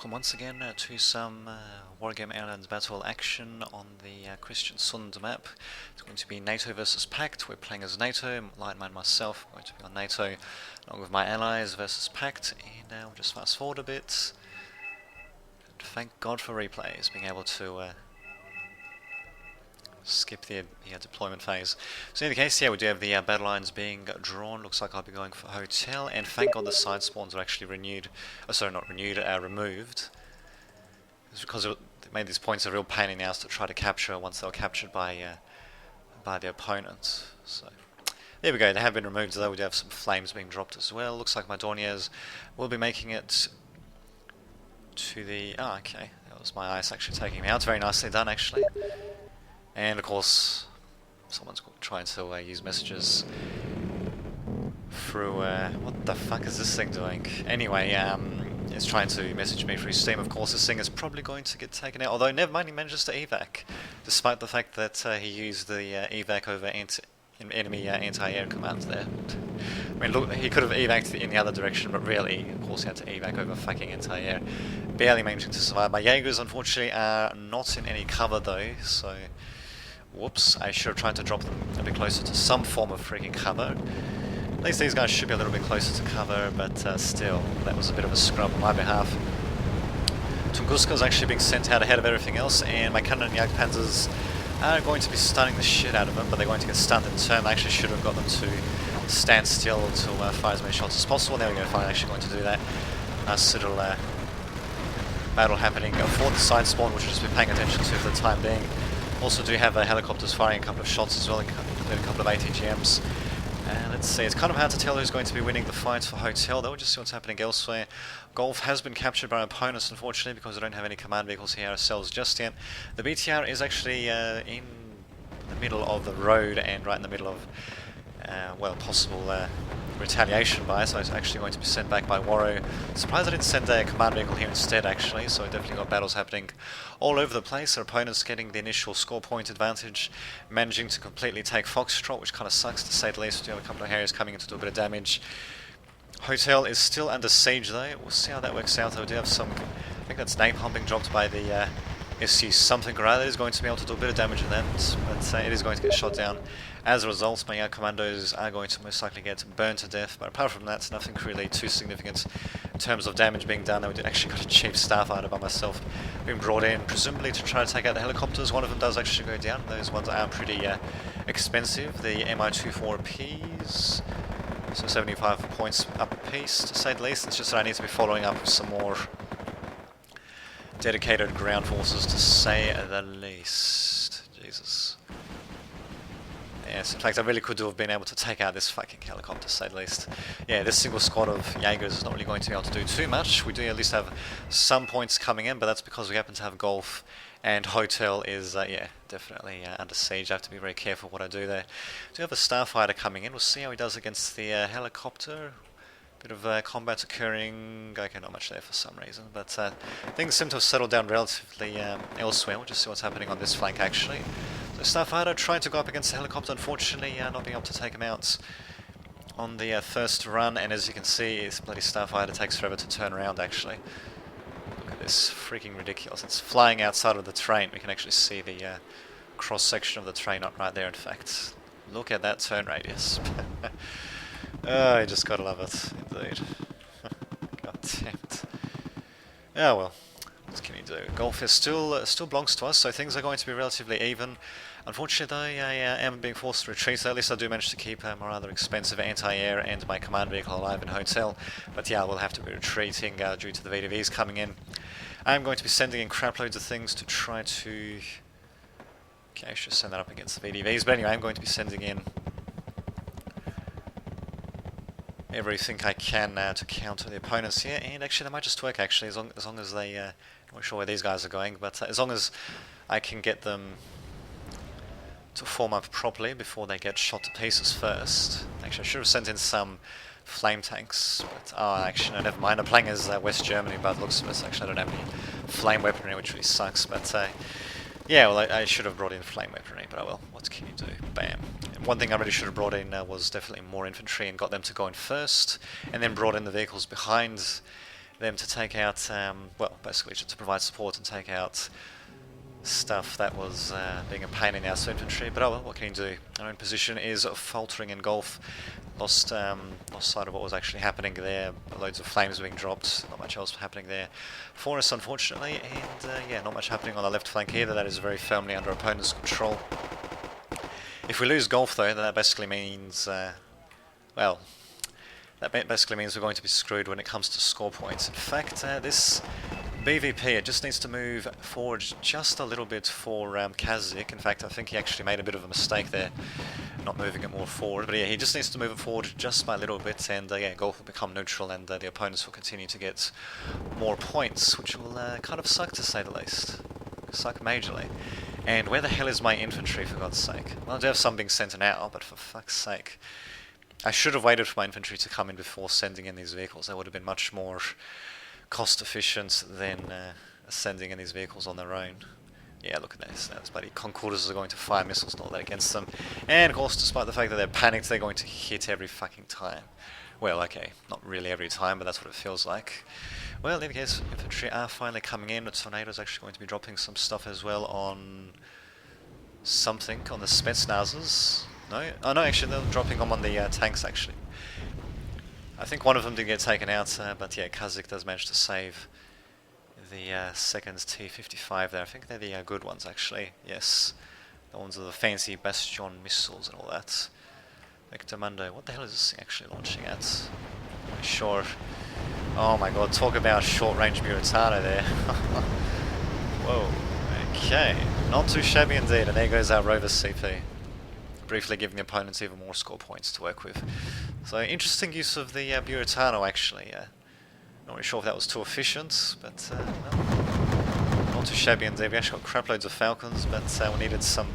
welcome once again to some Wargame Airland battle action on the Kristiansund map. It's going to be NATO versus Pact. We're playing as NATO, Lightman and myself are going to be on NATO, along with my allies versus Pact, and we'll just fast forward a bit. And thank God for replays, being able to skip the deployment phase. So in any case, yeah, we do have the battle lines being drawn. Looks like I'll be going for hotel, and thank God the side spawns are actually renewed. Oh, sorry, not renewed, removed. It's because it made these points a real pain in the ass to try to capture once they were captured by the opponent. So there we go. They have been removed, though. We do have some flames being dropped as well. Looks like my Dorniers will be making it to the. Oh, okay. That was my ice actually taking me out. Very nicely done, actually. And of course, someone's trying to use messages through, what the fuck is this thing doing? Anyway, it's trying to message me through Steam. Of course, this thing is probably going to get taken out, although never mind, he manages to evac, despite the fact that he used the evac over enemy anti-air commands there. I mean, look, he could have evac'd in the other direction, but really, of course, he had to evac over fucking anti-air. Barely managing to survive. My Jaegers, unfortunately, are not in any cover, though, so. Whoops, I should have tried to drop them a bit closer to some form of freaking cover. At least these guys should be a little bit closer to cover, but still, that was a bit of a scrub on my behalf. Tunguska's actually being sent out ahead of everything else, and my Cannon and Jagdpanzers are going to be stunning the shit out of them, but they're going to get stunned in turn. I actually should have got them to stand still to fire as many shots as possible. There we go, fine, actually going to do that. Nice little battle happening for the side spawn, which we'll just be paying attention to for the time being. Also do have helicopters firing a couple of shots as well, including a couple of ATGMs. Let's see, it's kind of hard to tell who's going to be winning the fight for Hotel, though. We'll just see what's happening elsewhere. Golf has been captured by opponents, unfortunately, because we don't have any command vehicles here ourselves just yet. The BTR is actually in the middle of the road and right in the middle of, well, possible retaliation by, so it's actually going to be sent back by Warro. Surprised I didn't send a command vehicle here instead, actually, so we've definitely got battles happening all over the place. Our opponents getting the initial score point advantage, managing to completely take Foxtrot, which kind of sucks to say the least. We do have a couple of Harriers coming in to do a bit of damage. Hotel is still under siege, though. We'll see how that works out. We do have some, I think that's napalm being dropped by the SC something or other. Is going to be able to do a bit of damage to that, but it is going to get shot down. As a result, my commandos are going to most likely get burned to death, but apart from that, nothing really too significant in terms of damage being done. We did actually got a cheap starfighter by myself being brought in, presumably to try to take out the helicopters. One of them does actually go down. Those ones are pretty expensive. The Mi-24Ps, so 75 points up a piece, to say the least. It's just that I need to be following up with some more dedicated ground forces, to say the least. Jesus. Yes, in fact, I really could have been able to take out this fucking helicopter, to say the least. Yeah, this single squad of Jaegers is not really going to be able to do too much. We do at least have some points coming in, but that's because we happen to have Golf, and Hotel is, yeah, definitely under siege. I have to be very careful what I do there. We do have a starfighter coming in. We'll see how he does against the helicopter. Bit of combat occurring. Okay, not much there for some reason, but things seem to have settled down relatively elsewhere. We'll just see what's happening on this flank, actually. So Starfighter trying to go up against the helicopter, unfortunately not being able to take him out on the first run, and as you can see, this bloody Starfighter takes forever to turn around, actually. Look at this, freaking ridiculous. It's flying outside of the terrain. We can actually see the cross-section of the terrain, not right there, in fact. Look at that turn radius. Oh, you just gotta love it, indeed. God damn it. Oh well, what can you do? Golf is still belongs to us, so things are going to be relatively even. Unfortunately, though, I am being forced to retreat, so at least I do manage to keep my rather expensive anti-air and my command vehicle alive in Hotel. But yeah, I will have to be retreating due to the VDVs coming in. I'm going to be sending in crap loads of things to try to... Okay, I should send that up against the VDVs, but anyway, I'm going to be sending in everything I can to counter the opponents here, and actually that might just work, actually, as long as they... I'm not sure where these guys are going, but as long as I can get them to form up properly before they get shot to pieces first. Actually, I should have sent in some flame tanks, but oh, actually, no, never mind. I'm playing as West Germany by the looks of it. Actually, I don't have any flame weaponry, which really sucks, but yeah, well, I should have brought in flame weaponry, but oh well, what can you do? Bam. And one thing I really should have brought in was definitely more infantry and got them to go in first, and then brought in the vehicles behind them to take out, well, basically just to provide support and take out stuff that was being a pain in our infantry. But oh well, what can you do? Our own position is faltering in Gulf. Lost sight of what was actually happening there. Loads of flames being dropped. Not much else happening there for us, unfortunately. And yeah, not much happening on the left flank either. That is very firmly under opponent's control. If we lose Gulf, though, then that basically means, well, that basically means we're going to be screwed when it comes to score points. In fact, this BVP, it just needs to move forward just a little bit for Kazik. In fact, I think he actually made a bit of a mistake there, not moving it more forward. But yeah, he just needs to move it forward just by a little bit, and yeah, Gulf will become neutral, and the opponents will continue to get more points, which will kind of suck, to say the least. Suck majorly. And where the hell is my infantry, for God's sake? Well, I do have some being sent now, but for fuck's sake. I should have waited for my infantry to come in before sending in these vehicles. That would have been much more cost efficient than sending in these vehicles on their own. Yeah, look at this. Those bloody Concorders are going to fire missiles and all that against them. And of course, despite the fact that they're panicked, they're going to hit every fucking time. Well, okay, not really every time, but that's what it feels like. Well, in any case, infantry are finally coming in. The Tornado's actually going to be dropping some stuff as well on something, on the Spetsnazers. No? Oh no, actually they're dropping them on the tanks, actually. I think one of them did get taken out, but yeah, Kazik does manage to save the second T-55 there. I think they're the good ones, actually. Yes, the ones with the fancy Bastion missiles and all that. Victormundo, what the hell is this thing actually launching at? I'm not sure. Oh my god, talk about short-range Muratano there. Whoa, okay. Not too shabby indeed, and there goes our Rover CP. Briefly giving opponents even more score points to work with. So, interesting use of the Buratano, actually. Not really sure if that was too efficient, but no. Not too shabby indeed. We actually got crap loads of Falcons, but we needed some...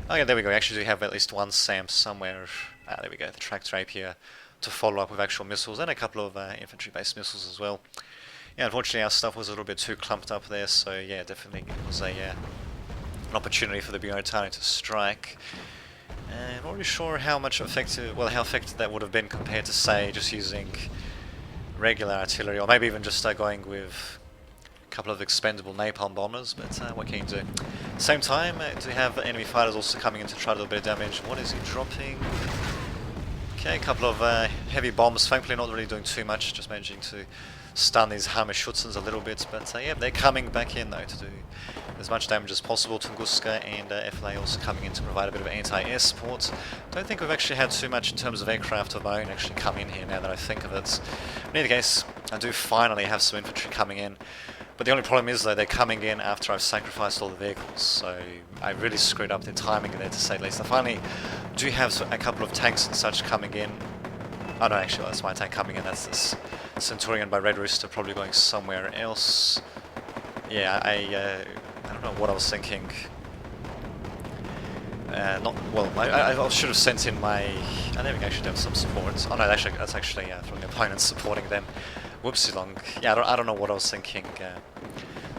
Oh yeah, there we go. We actually do have at least one SAM somewhere. Ah, there we go, the Tractor Rapier to follow up with actual missiles, and a couple of infantry-based missiles as well. Yeah, unfortunately our stuff was a little bit too clumped up there, so yeah, definitely it was an opportunity for the Buratano to strike. And not really sure how much effective, well, how effective that would have been compared to, say, just using regular artillery, or maybe even just going with a couple of expendable napalm bombers, but what can you do? Same time, do we have enemy fighters also coming in to try to do a bit of damage? What is he dropping? Okay, a couple of heavy bombs, thankfully not really doing too much, just managing to stun these Hammerschutzens a little bit, but yeah, they're coming back in though to do as much damage as possible. Tunguska and FLA also coming in to provide a bit of anti-air support. Don't think we've actually had too much in terms of aircraft of our own actually come in here now that I think of it. In any case, I do finally have some infantry coming in, but the only problem is though they're coming in after I've sacrificed all the vehicles, so I really screwed up their timing there, to say the least. I finally do have a couple of tanks and such coming in. Oh no, actually that's my tank coming in, that's this Centurion by Red Rooster, probably going somewhere else. Yeah, I don't know what I was thinking. I should have sent in my... I think we actually have some support. Oh no, that's actually from the opponents supporting them. Whoopsie long. Yeah, I don't know what I was thinking.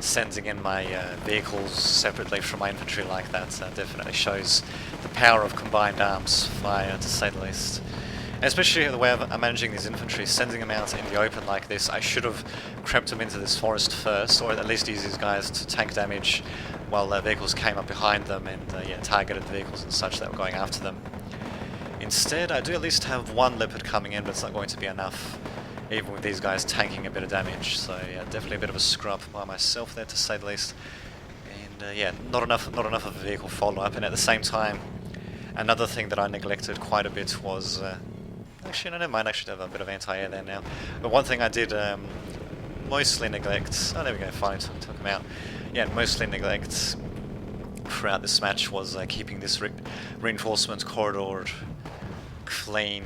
Sending in my vehicles separately from my infantry like that definitely shows the power of combined arms fire, to say the least. And especially the way I'm managing these infantry, sending them out in the open like this, I should have crept them into this forest first, or at least use these guys to tank damage while their vehicles came up behind them and yeah, targeted the vehicles and such that were going after them. Instead, I do at least have one Leopard coming in, but it's not going to be enough, even with these guys tanking a bit of damage. So yeah, definitely a bit of a screw-up by myself there, to say the least. And yeah, not enough of a vehicle follow-up, and at the same time, another thing that I neglected quite a bit was... actually, no, never mind, I should have a bit of anti-air there now. But one thing I did mostly neglect... Oh, there we go, fine, took him out. Yeah, mostly neglect throughout this match was keeping this reinforcement corridor clean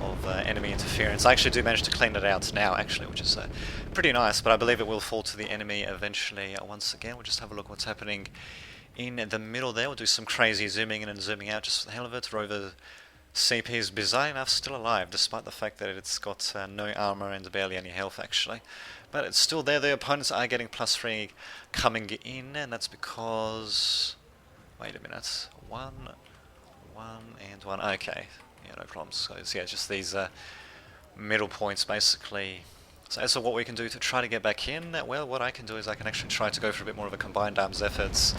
of enemy interference. I actually do manage to clean it out now, actually, which is pretty nice, but I believe it will fall to the enemy eventually once again. We'll just have a look what's happening in the middle there. We'll do some crazy zooming in and zooming out just for the hell of it. Rover CP is bizarre enough still alive, despite the fact that it's got no armor and barely any health, actually. But it's still there. The opponents are getting +3 coming in, and that's because... Wait a minute. One, and one. Okay. Yeah, no problems. So yeah, just these middle points, basically, So as for what we can do to try to get back in, well, what I can do is I can actually try to go for a bit more of a combined arms efforts,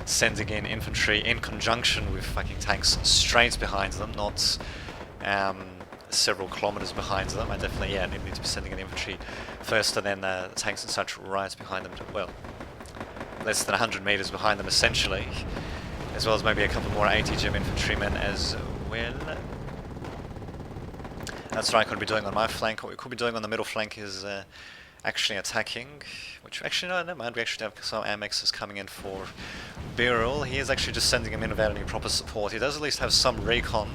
sending in infantry in conjunction with fucking tanks straight behind them, not several kilometers behind them. I definitely, need to be sending in infantry first, and then the tanks and such right behind them, well, less than 100 meters behind them essentially, as well as maybe a couple more ATGM infantrymen as well. That's what I could be doing on my flank. What we could be doing on the middle flank is actually attacking, which actually, no, never mind, we actually have some Amexes coming in for Birul. He is actually just sending him in without any proper support. He does at least have some recon,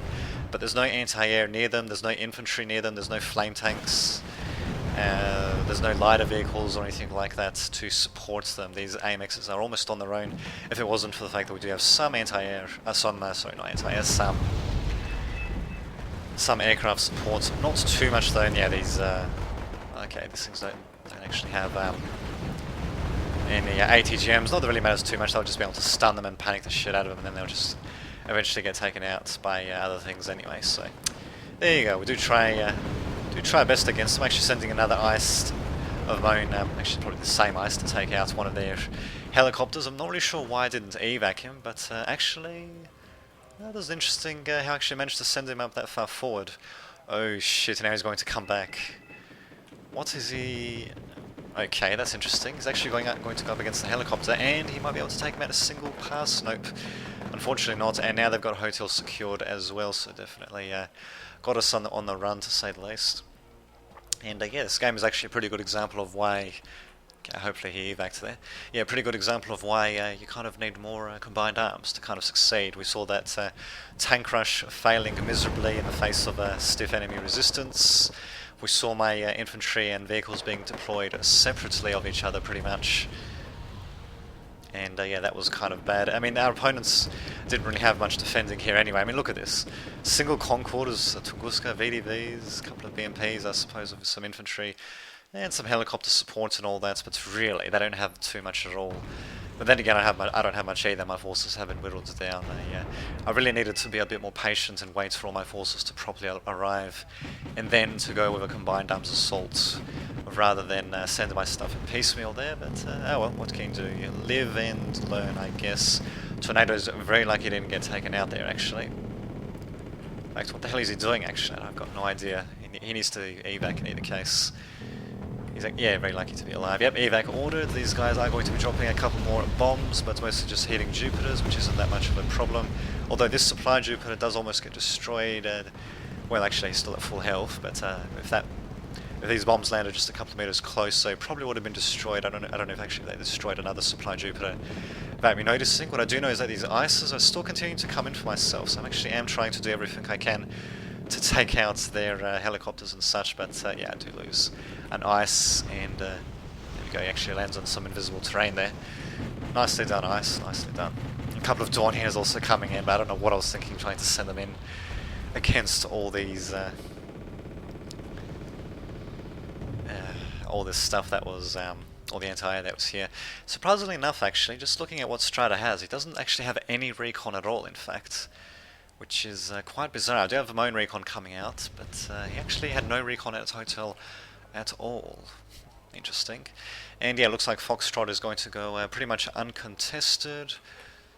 but there's no anti-air near them, there's no infantry near them, there's no flame tanks, there's no lighter vehicles or anything like that to support them. These AMXs are almost on their own, if it wasn't for the fact that we do have some anti-air, some aircraft support. Not too much though, and yeah, these, okay, these things don't actually have any ATGMs. Not that it really matters too much, they'll just be able to stun them and panic the shit out of them, and then they'll just eventually get taken out by other things anyway, so there you go. We do try our best against them. Actually sending another ice of my own, actually probably the same ice, to take out one of their helicopters. I'm not really sure why I didn't evac him, but actually that was interesting how I actually managed to send him up that far forward. Oh shit, now he's going to come back. What is he? Okay, that's interesting. He's actually going to go up against the helicopter, and he might be able to take him out a single pass. Nope, unfortunately not. And now they've got hotels secured as well, so definitely got us on the run, to say the least. And yeah, this game is actually a pretty good example of why. Hopefully he evacs there. Yeah, pretty good example of why you kind of need more combined arms to kind of succeed. We saw that tank rush failing miserably in the face of stiff enemy resistance. We saw my infantry and vehicles being deployed separately of each other pretty much. And yeah, that was kind of bad. I mean, our opponents didn't really have much defending here anyway. I mean, look at this. Single Concorders, Tunguska, VDVs, a couple of BMPs, I suppose, with some infantry. And some helicopter support and all that, but really, they don't have too much at all. But then again, I don't have much either. My forces have been whittled down. I really needed to be a bit more patient and wait for all my forces to properly arrive, and then to go with a combined arms assault, rather than send my stuff in piecemeal there. But oh well, what can you do? You live and learn, I guess. Tornado's very lucky he didn't get taken out there, actually. In fact, what the hell is he doing, actually? I've got no idea. He needs to evac in either case. He's like, yeah, very lucky to be alive. Yep, evac ordered. These guys are going to be dropping a couple more bombs, but mostly just hitting Jupiters, which isn't that much of a problem. Although this supply Jupiter does almost get destroyed. Well, actually, he's still at full health, but if these bombs landed just a couple of meters close, so it probably would have been destroyed. I don't know if actually they destroyed another supply Jupiter without me noticing. What I do know is that these ICEs are still continuing to come in for myself, so I am trying to do everything I can to take out their helicopters and such, but yeah, I do lose an ice, and there we go, he actually lands on some invisible terrain there. Nicely done, ice, nicely done. A couple of Dorniers also coming in, but I don't know what I was thinking trying to send them in against all these all this stuff that was all the anti-air that was here. Surprisingly enough, actually, just looking at what Strata has, he doesn't actually have any recon at all, in fact, which is quite bizarre. I do have my own recon coming out, but he actually had no recon at his hotel at all. Interesting. And yeah, looks like Foxtrot is going to go pretty much uncontested.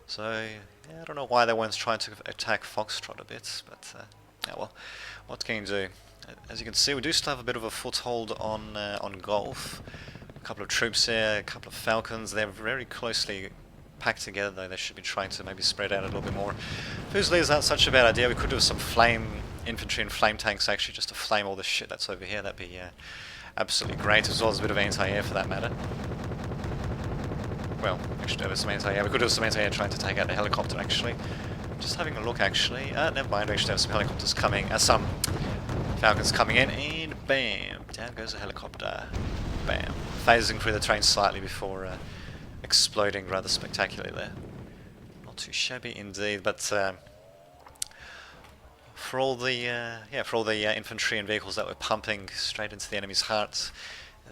So yeah, I don't know why they weren't trying to attack Foxtrot a bit, but yeah, well, what can you do? As you can see, we do still have a bit of a foothold on Gulf. A couple of troops there, a couple of Falcons. They're very closely packed together, though. They should be trying to maybe spread out a little bit more. Fusiliers aren't such a bad idea. We could do some flame infantry and flame tanks, actually, just to flame all this shit that's over here. That'd be absolutely great, as well as a bit of anti-air for that matter. Well, actually, there was some anti-air. We could do some anti-air trying to take out the helicopter, actually. Just having a look, actually. Never mind, we actually have some helicopters coming, some Falcons coming in, and bam! Down goes the helicopter. Bam. Phasing through the terrain slightly before exploding rather spectacularly there. Not too shabby indeed, but for all the infantry and vehicles that were pumping straight into the enemy's hearts,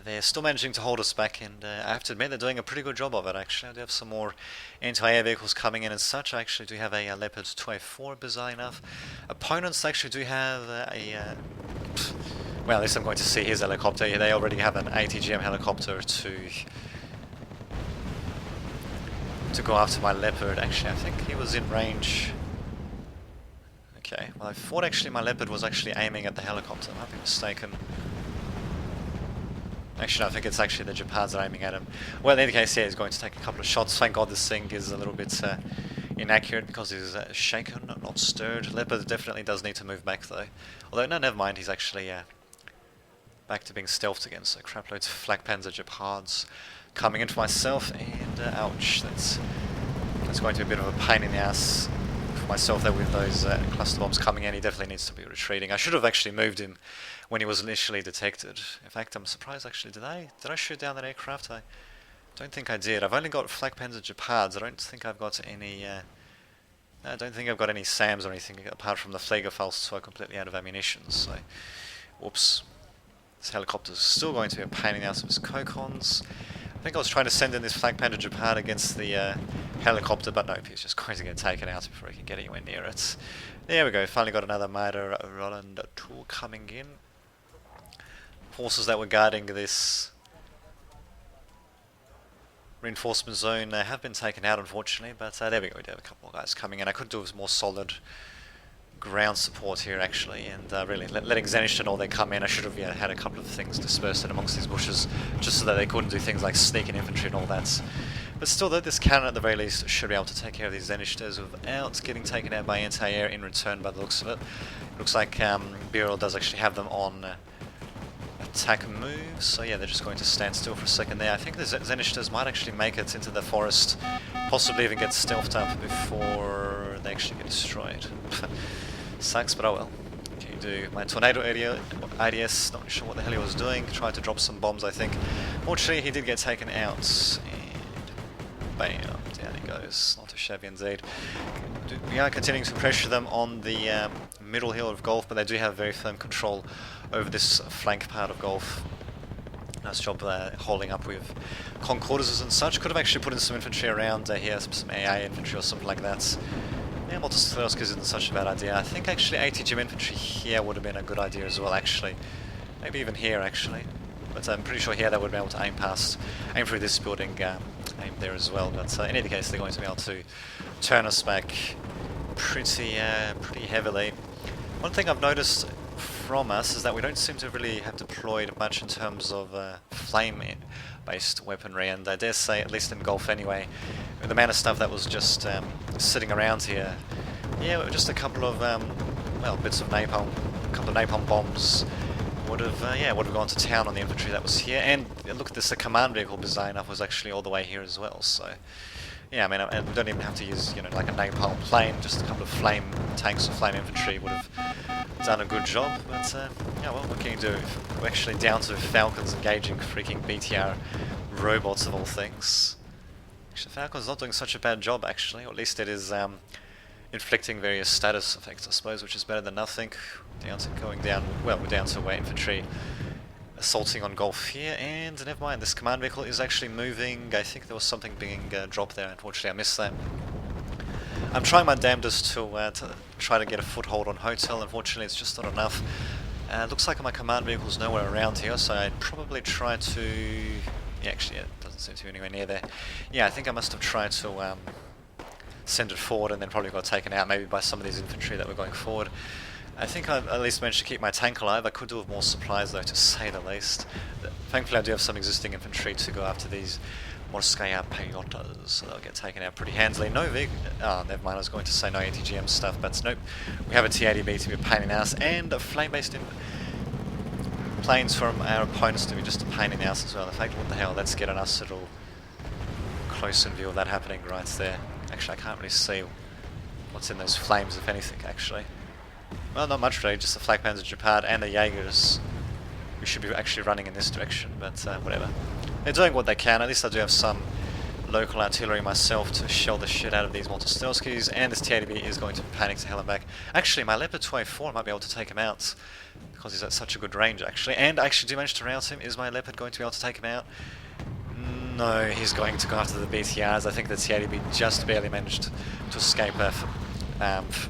they're still managing to hold us back, and I have to admit they're doing a pretty good job of it, actually. I do have some more anti-air vehicles coming in and such. I actually do have a Leopard 2A4, bizarre enough. Opponents actually do have Well, at least I'm going to see his helicopter. They already have an ATGM helicopter to go after my Leopard. Actually, I think he was in range. Okay, well I thought actually my Leopard was actually aiming at the helicopter. I might be mistaken. Actually, no, I think it's actually the Gepards that are aiming at him. Well, in any case, yeah, he's going to take a couple of shots. Thank God this thing is a little bit inaccurate because he's shaken, not stirred. Leopard definitely does need to move back though. Although, no, never mind, he's actually back to being stealthed again. So crap loads of Flak Panzer Gepards coming in for myself, and ouch, that's going to be a bit of a pain in the ass for myself there with those cluster bombs coming in. He definitely needs to be retreating. I should have actually moved him when he was initially detected. In fact, I'm surprised actually, did I shoot down that aircraft? I don't think I did. I've only got Flak Panzer Gepards. I don't think I've got any SAMs or anything apart from the Fliegerfalls, so I'm completely out of ammunition, so whoops. This helicopter's still going to be a pain in the ass with his Kokons. I think I was trying to send in this Flak Panzer Gepard against the helicopter, but nope, he's just going to get taken out before he can get anywhere near it. There we go, finally got another Marder Roland tool coming in. Forces that were guarding this reinforcement zone have been taken out, unfortunately, but there we go, we do have a couple of guys coming in. I could do with more solid ground support here actually, and really letting Zenith and all they come in. I should have had a couple of things dispersed in amongst these bushes just so that they couldn't do things like sneaking infantry and all that. But still though, this cannon at the very least should be able to take care of these Zeniths without getting taken out by anti-air in return by the looks of it. Looks like Bureau does actually have them on attack moves, so yeah, they're just going to stand still for a second there. I think the Zeniths might actually make it into the forest, possibly even get stealthed up before they actually get destroyed. Sucks, but oh well. Can you do my Tornado IDS, not sure what the hell he was doing, tried to drop some bombs I think. Fortunately he did get taken out, and bam, down he goes, not too shabby indeed. We are continuing to pressure them on the middle hill of Gulf, but they do have very firm control over this flank part of Gulf. Nice job holding up with Concorders and such. Could have actually put in some infantry around here, some AA infantry or something like that. Yeah, Motosclerosk isn't such a bad idea. I think actually ATGM infantry here would have been a good idea as well actually. Maybe even here actually. But I'm pretty sure here they would be able to aim through this building, aim there as well. But in any case they're going to be able to turn us back pretty heavily. One thing I've noticed from us is that we don't seem to really have deployed much in terms of flame-based weaponry, and I dare say, at least in Gulf anyway, with the amount of stuff that was just sitting around here, yeah, just a couple of well, bits of napalm, a couple of napalm bombs would have gone to town on the infantry that was here. And look at this, the command vehicle bizarre enough was actually all the way here as well. So yeah, I mean, and we don't even have to use like a napalm plane, just a couple of flame tanks or flame infantry would have done a good job. But yeah, well, what can you do? We're actually down to Falcons engaging freaking BTR robots of all things. Actually, Falcon's not doing such a bad job actually, or at least it is inflicting various status effects, I suppose, which is better than nothing. Down to going down, well, we're down to infantry assaulting on Gulf here, and never mind, this command vehicle is actually moving. I think there was something being dropped there, unfortunately I missed that. I'm trying my damnedest to try to get a foothold on Hotel. Unfortunately it's just not enough. Looks like my command vehicle's nowhere around here, so I'd probably try to... yeah, actually it doesn't seem to be anywhere near there. Yeah, I think I must have tried to send it forward and then probably got taken out maybe by some of these infantry that were going forward. I think I've at least managed to keep my tank alive. I could do with more supplies though, to say the least. Thankfully I do have some existing infantry to go after these Morskaya Peyotas, so they'll get taken out pretty handily. No oh, never mind, I was going to say no ATGM stuff, but nope. We have a T-80B to be a pain in the ass, and a flame-based planes from our opponents to be just a pain in the ass as well. In fact, what the hell, let's get a nice little close-in view of that happening right there. Actually, I can't really see what's in those flames, if anything, actually. Well, not much really, just the Flak Panzer Gepard and the Jaegers. We should be actually running in this direction, but whatever. They're doing what they can. At least I do have some local artillery myself to shell the shit out of these Motostelskis, and this T-80B is going to panic to hell and back. Actually, my Leopard 2A4 might be able to take him out, because he's at such a good range, actually. And I actually do manage to rouse him. Is my Leopard going to be able to take him out? No, he's going to go after the BTRs. I think the T-80B just barely managed to escape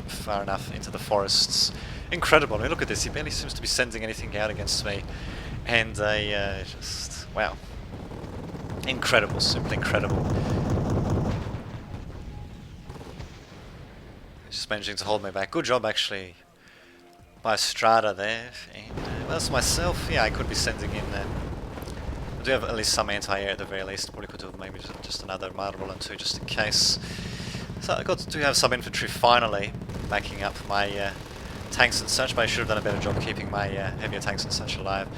far enough into the forests Incredible. I mean, look at this. He barely seems to be sending anything out against me. And they just... wow. Incredible. Simply incredible. Just managing to hold me back. Good job, actually, by Strata there. And that's myself. Yeah, I could be sending in... I do have at least some anti-air at the very least. Probably could have maybe just another Marder Roll and 2 just in case. So I got to have some infantry finally backing up my tanks and such, but I should have done a better job keeping my heavier tanks and such alive.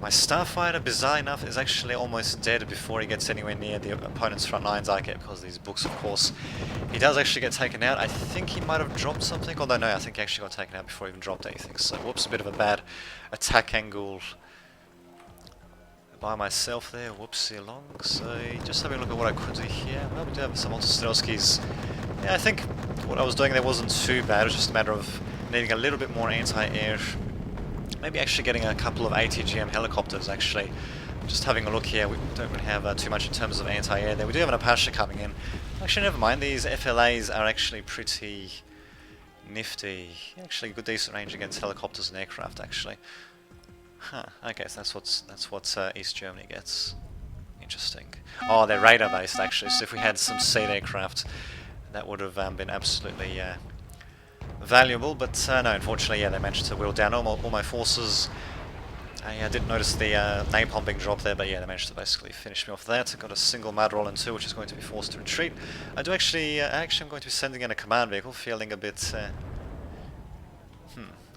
My Starfighter, bizarre enough, is actually almost dead before he gets anywhere near the opponent's front lines. I get because of these books, of course. He does actually get taken out. I think he might have dropped something, although no, I think he actually got taken out before he even dropped anything. So whoops, a bit of a bad attack angle by myself there, whoopsie along. So just having a look at what I could do here. Well, we do have some Autostrelskis. Yeah, I think what I was doing there wasn't too bad. It was just a matter of needing a little bit more anti-air. Maybe actually getting a couple of ATGM helicopters, actually. Just having a look here, we don't really have too much in terms of anti-air there. We do have an Apache coming in. Actually, never mind, these FLAs are actually pretty nifty. Actually, good decent range against helicopters and aircraft, actually. Huh, okay, so that's what East Germany gets. Interesting. Oh, they're radar based, actually, so if we had some seed aircraft, that would have been absolutely valuable, but no, unfortunately, yeah, they managed to wheel down all my forces. I didn't notice the napalm being dropped there, but yeah, they managed to basically finish me off that. I got a single Marder Roll and 2, which is going to be forced to retreat. I do actually, I'm going to be sending in a command vehicle, feeling a bit,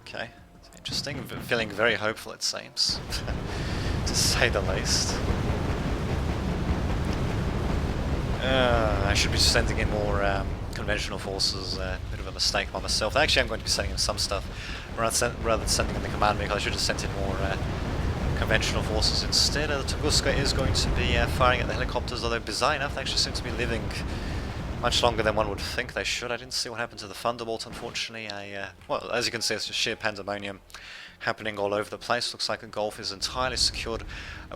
okay, interesting, feeling very hopeful it seems, to say the least. I should be sending in more conventional forces, bit of a mistake by myself. Actually, I'm going to be sending in some stuff. Rather than sending in the command vehicle, I should have sent in more conventional forces instead. The Tunguska is going to be firing at the helicopters, although bizarre enough, they actually seem to be living much longer than one would think they should. I didn't see what happened to the Thunderbolt, unfortunately. Well, as you can see, it's just sheer pandemonium happening all over the place. Looks like the Gulf is entirely secured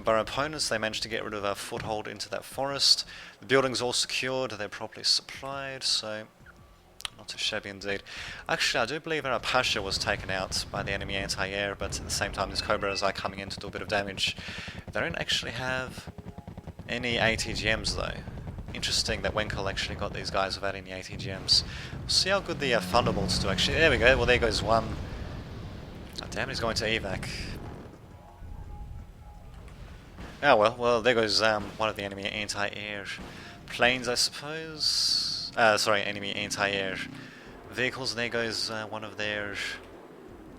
by our opponents. They managed to get rid of our foothold into that forest. The buildings all secured, they're properly supplied, so not too shabby indeed. Actually, I do believe our Apache was taken out by the enemy anti-air, but at the same time, these Cobras are coming in to do a bit of damage. They don't actually have any ATGMs though. Interesting that Wenkel actually got these guys without any ATGMs. We'll see how good the Thunderbolts do actually. There we go, well there goes one. Oh, damn, he's going to evac. Oh well, there goes one of the enemy anti-air planes, I suppose. Sorry, enemy anti-air vehicles, and there goes one of their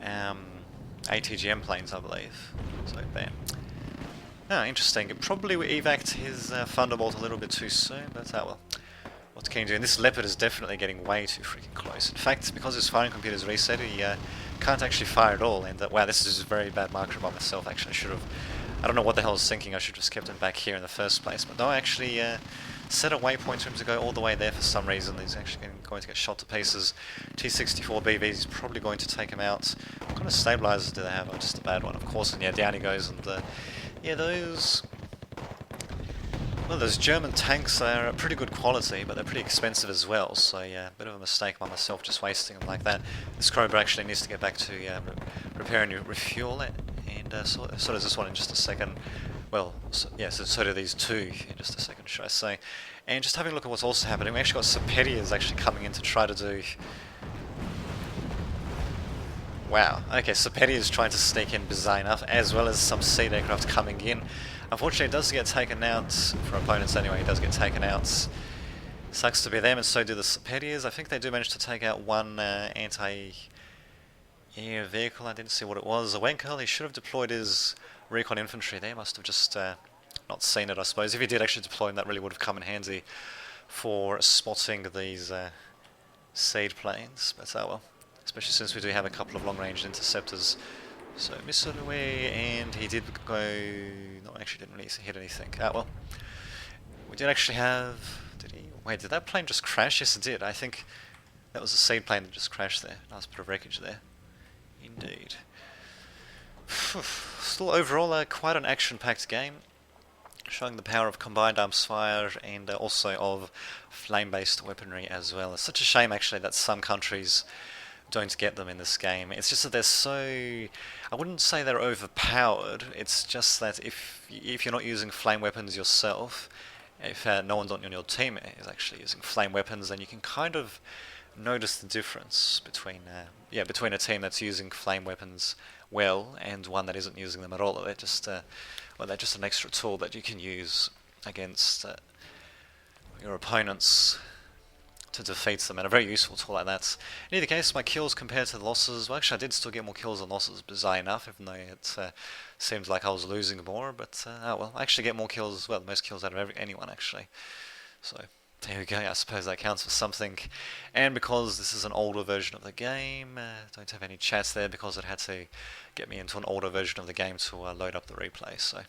ATGM planes, I believe. So there. Oh, interesting. It probably evac'd his Thunderbolt a little bit too soon, but well. What can you do? And this Leopard is definitely getting way too freaking close. In fact, because his firing computer is reset, he can't actually fire at all. And wow, this is a very bad marker by myself. Actually, I should have. I don't know what the hell I was thinking. I should have just kept him back here in the first place. But no, I actually set a waypoint for him to go all the way there for some reason. He's actually going to get shot to pieces. T-64 BVs is probably going to take him out. What kind of stabilizers do they have? Oh, just a bad one, of course. And yeah, down he goes. And yeah, those. Well, those German tanks are pretty good quality, but they're pretty expensive as well, so yeah, a bit of a mistake by myself just wasting them like that. This Cobra actually needs to get back to repair and refuel it, and so does this one in just a second. Well, so do these two in just a second, should I say. And just having a look at what's also happening, we actually got Serpedias actually coming in to try to do... Wow, okay, Serpedia is trying to sneak in, bizarre enough, as well as some seed aircraft coming in. Unfortunately, it does get taken out, for opponents anyway, it does get taken out. Sucks to be them, and so do the Serpedias. I think they do manage to take out one anti-air vehicle. I didn't see what it was. Wenkel, he should have deployed his recon infantry there, must have just not seen it, I suppose. If he did actually deploy him, that really would have come in handy for spotting these seed planes, but oh well. Especially since we do have a couple of long-range interceptors. So, missile away, and he did go... No, actually didn't really hit anything. Ah, well. We did actually have... Did he... Wait, did that plane just crash? Yes, it did. I think that was a seed plane that just crashed there. Nice bit of wreckage there. Indeed. Still, overall, quite an action-packed game. Showing the power of combined arms fire and also of flame-based weaponry as well. It's such a shame, actually, that some countries don't get them in this game. It's just that they're so... I wouldn't say they're overpowered, it's just that if you're not using flame weapons yourself, if no one's on your team is actually using flame weapons, then you can kind of notice the difference between between a team that's using flame weapons well and one that isn't using them at all. They're just they're just an extra tool that you can use against your opponents to defeat them, and a very useful tool like that. In either case, my kills compared to the losses, well, actually I did still get more kills than losses, bizarre enough, even though it seemed like I was losing more, but oh well, I actually get more kills, well, most kills out of anyone actually. So there we go, I suppose that counts for something. And because this is an older version of the game, don't have any chats there because it had to get me into an older version of the game to load up the replay, so...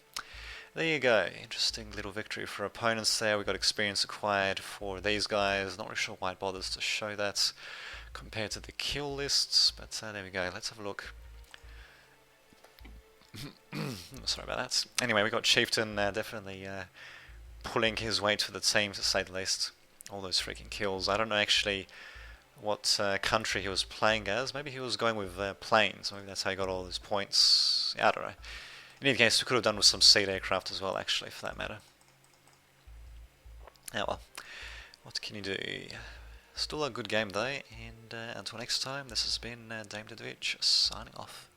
There you go, interesting little victory for opponents there. We got experience acquired for these guys. Not really sure why it bothers to show that compared to the kill lists, but there we go. Let's have a look. Sorry about that. Anyway, we got Chieftain definitely pulling his weight for the team, to say the least. All those freaking kills. I don't know actually what country he was playing as. Maybe he was going with planes. Maybe that's how he got all his points. I don't know. In any case, we could have done with some seed aircraft as well, actually, for that matter. Oh well, what can you do? Still a good game though, and until next time, this has been Dame Dadovich signing off.